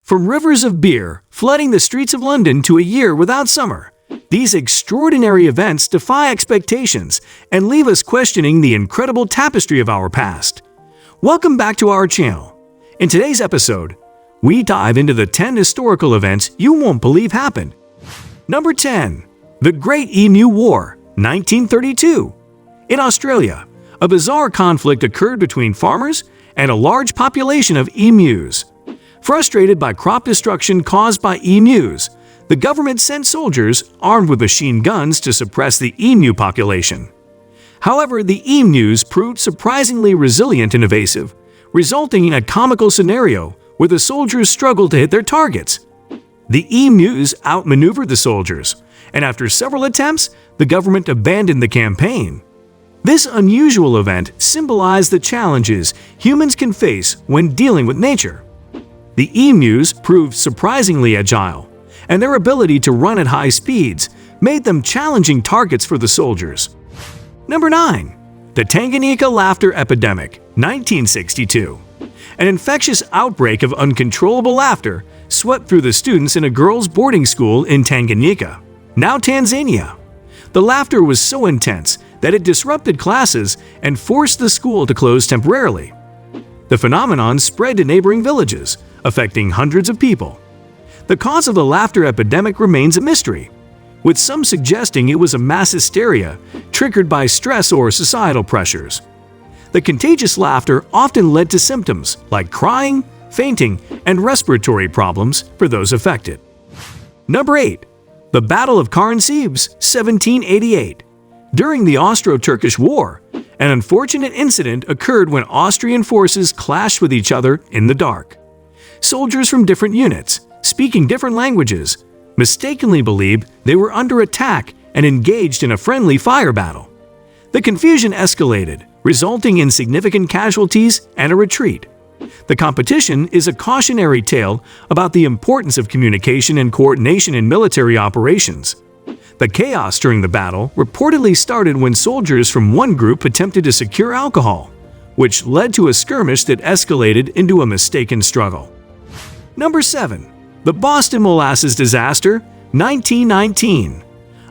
From rivers of beer flooding the streets of London to a year without summer, these extraordinary events defy expectations and leave us questioning the incredible tapestry of our past. Welcome back to our channel. In today's episode, we dive into the 10 historical events you won't believe happened. Number 10. The Great Emu War, 1932. In Australia, a bizarre conflict occurred between farmers and a large population of emus. Frustrated by crop destruction caused by emus, the government sent soldiers armed with machine guns to suppress the emu population. However, the emus proved surprisingly resilient and evasive, resulting in a comical scenario where the soldiers struggled to hit their targets. The emus outmaneuvered the soldiers, and after several attempts, the government abandoned the campaign. This unusual event symbolized the challenges humans can face when dealing with nature. The emus proved surprisingly agile, and their ability to run at high speeds made them challenging targets for the soldiers. Number 9. The Tanganyika Laughter Epidemic, 1962. An infectious outbreak of uncontrollable laughter swept through the students in a girls' boarding school in Tanganyika, now Tanzania. The laughter was so intense that it disrupted classes and forced the school to close temporarily. The phenomenon spread to neighboring villages, affecting hundreds of people. The cause of the laughter epidemic remains a mystery, with some suggesting it was a mass hysteria triggered by stress or societal pressures. The contagious laughter often led to symptoms like crying, fainting, and respiratory problems for those affected. Number 8. The Battle of Karansebes, 1788. During the Austro-Turkish War, an unfortunate incident occurred when Austrian forces clashed with each other in the dark. Soldiers from different units, speaking different languages, mistakenly believed they were under attack and engaged in a friendly fire battle. The confusion escalated, resulting in significant casualties and a retreat. The competition is a cautionary tale about the importance of communication and coordination in military operations. The chaos during the battle reportedly started when soldiers from one group attempted to secure alcohol, which led to a skirmish that escalated into a mistaken struggle. Number 7. The Boston Molasses Disaster, 1919.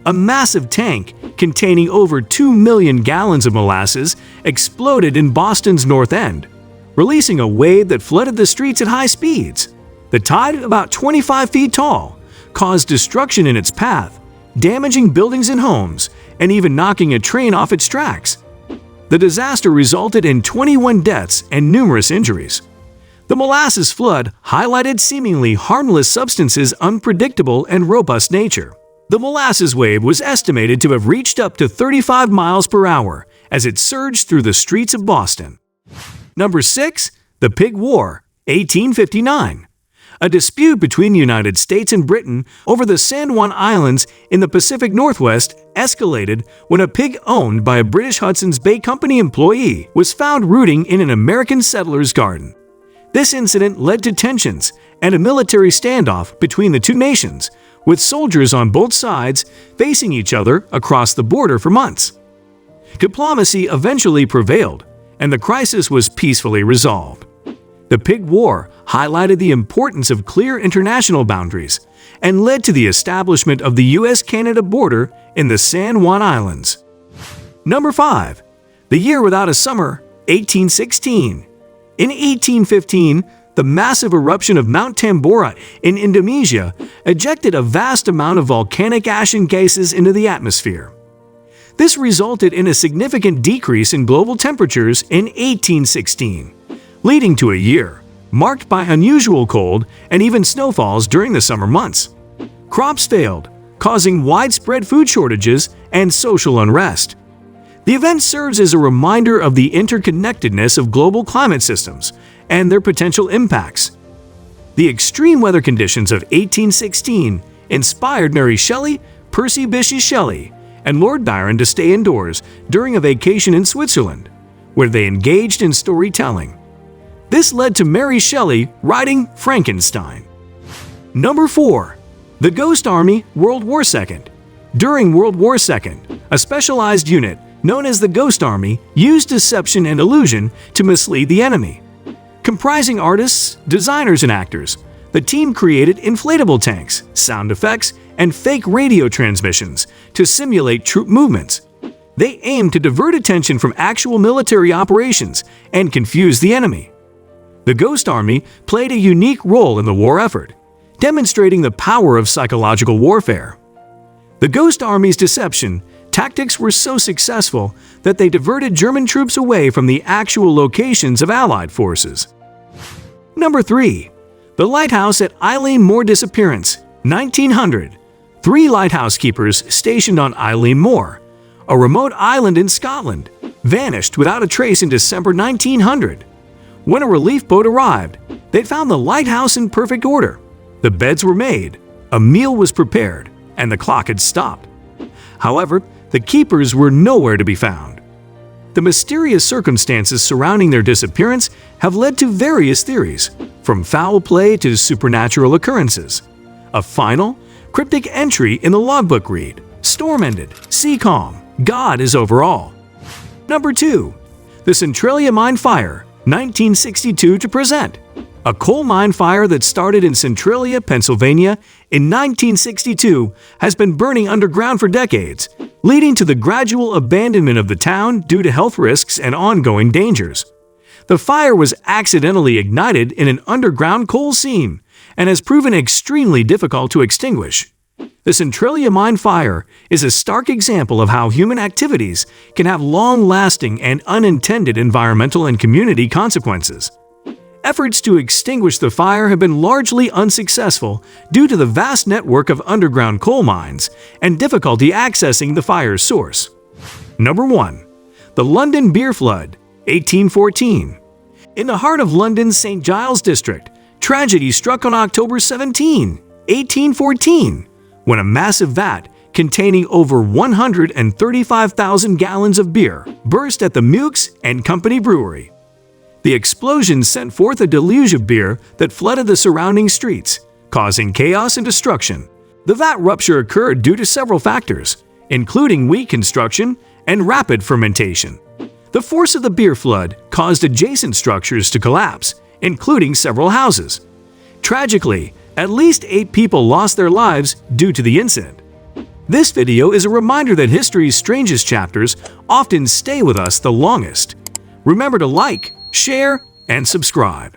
A massive tank containing over 2 million gallons of molasses exploded in Boston's North End, releasing a wave that flooded the streets at high speeds. The tide, about 25 feet tall, caused destruction in its path, damaging buildings and homes, and even knocking a train off its tracks. The disaster resulted in 21 deaths and numerous injuries. The molasses flood highlighted seemingly harmless substances' unpredictable and robust nature. The molasses wave was estimated to have reached up to 35 miles per hour as it surged through the streets of Boston. Number 6. The Pig War, 1859. A dispute between the United States and Britain over the San Juan Islands in the Pacific Northwest escalated when a pig owned by a British Hudson's Bay Company employee was found rooting in an American settler's garden. This incident led to tensions and a military standoff between the two nations, with soldiers on both sides facing each other across the border for months. Diplomacy eventually prevailed, and the crisis was peacefully resolved. The Pig War highlighted the importance of clear international boundaries and led to the establishment of the U.S.-Canada border in the San Juan Islands. Number 5. The Year Without a Summer, 1816. In 1815, the massive eruption of Mount Tambora in Indonesia ejected a vast amount of volcanic ash and gases into the atmosphere. This resulted in a significant decrease in global temperatures in 1816, leading to a year marked by unusual cold and even snowfalls during the summer months. Crops failed, causing widespread food shortages and social unrest. The event serves as a reminder of the interconnectedness of global climate systems and their potential impacts. The extreme weather conditions of 1816 inspired Mary Shelley, Percy Bysshe Shelley, and Lord Byron to stay indoors during a vacation in Switzerland, where they engaged in storytelling. This led to Mary Shelley writing Frankenstein. Number 4. The Ghost Army, World War II. During World War II, a specialized unit known as the Ghost Army used deception and illusion to mislead the enemy. Comprising artists, designers, and actors, The team created inflatable tanks, sound effects, and fake radio transmissions to simulate troop movements. They aimed to divert attention from actual military operations and confuse the enemy. The Ghost Army played a unique role in the war effort, demonstrating the power of psychological warfare. The Ghost Army's deception tactics were so successful that they diverted German troops away from the actual locations of Allied forces. Number 3. The Lighthouse at Eilean Moor Disappearance, 1900. 3 lighthouse keepers stationed on Eilean Moor, a remote island in Scotland, vanished without a trace in December 1900. When a relief boat arrived, they found the lighthouse in perfect order. The beds were made, a meal was prepared, and the clock had stopped. However, the keepers were nowhere to be found. The mysterious circumstances surrounding their disappearance have led to various theories, from foul play to supernatural occurrences. A final, cryptic entry in the logbook read, "Storm ended, sea calm, God is over all." Number 2. The Centralia Mine Fire, 1962 to present. A coal mine fire that started in Centralia, Pennsylvania in 1962 has been burning underground for decades, leading to the gradual abandonment of the town due to health risks and ongoing dangers. The fire was accidentally ignited in an underground coal seam and has proven extremely difficult to extinguish. The Centralia Mine Fire is a stark example of how human activities can have long-lasting and unintended environmental and community consequences. Efforts to extinguish the fire have been largely unsuccessful due to the vast network of underground coal mines and difficulty accessing the fire's source. Number 1. The London Beer Flood, 1814. In the heart of London's St. Giles district, tragedy struck on October 17, 1814, when a massive vat containing over 135,000 gallons of beer burst at the Mewkes and Company Brewery. The explosion sent forth a deluge of beer that flooded the surrounding streets, causing chaos and destruction. The vat rupture occurred due to several factors, including weak construction and rapid fermentation. The force of the beer flood caused adjacent structures to collapse, including several houses. Tragically, at least 8 people lost their lives due to the incident. This video is a reminder that history's strangest chapters often stay with us the longest. Remember to like, share, and subscribe.